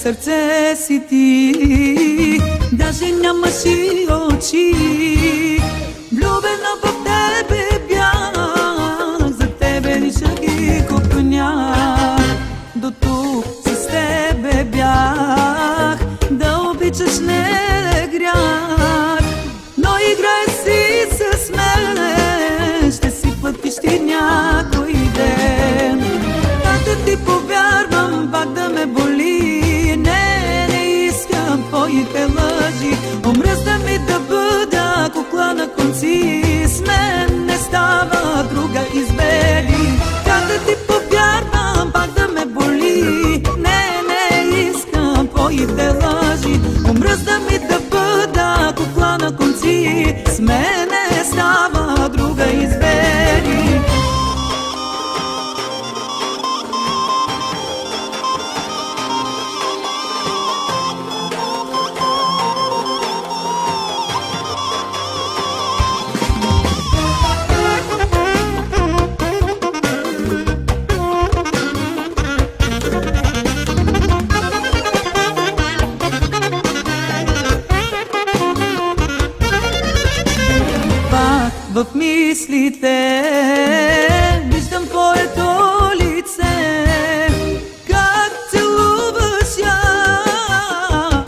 Сърце си ти, даже нямаш и очи. Влюбена в тебе бях, за тебе лиша ги купнях. До тук с тебе бях, да обичаш не е грях. Но играй си с мен, ще си платиш ти някой ден. Как да ти повярвам, пак да ме боли. Твоите лъжи, омръзна ми да бъда кукла на конци. С мен не става, друга избери. Как да ти повярвам, пак да ме боли. Не искам твоите лъжи, омръзна ми да бъда кукла на конци. С мен не става, друга избери. В мислите виждам твоето лице, как целуваш я,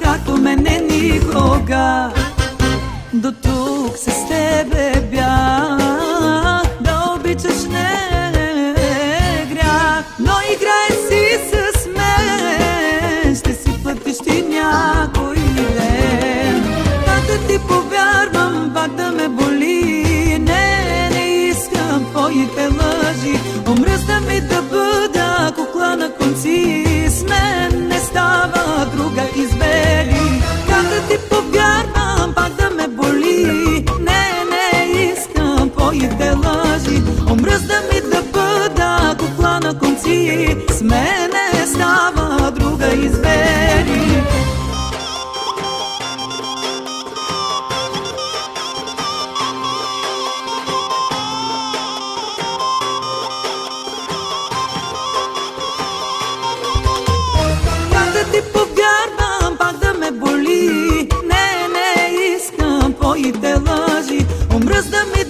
както мене никога. До тук с тебе бях, да обичаш не е грях. Но играй си с мен, ще си платиш ти някой ден. Как да ти повярвам, пак да ме боли. Твоите лъжи, омръзна ми да бъда кукла на конци. С мен не става, друга избери. Как да ти повярвам, пак да ме боли. Не искам твоите лъжи, омръзна ми да бъда кукла на конци. С мен не става, друга избери. Ти повярвам, пак да ме боли. Не искам твоите лъжи, омръзна ми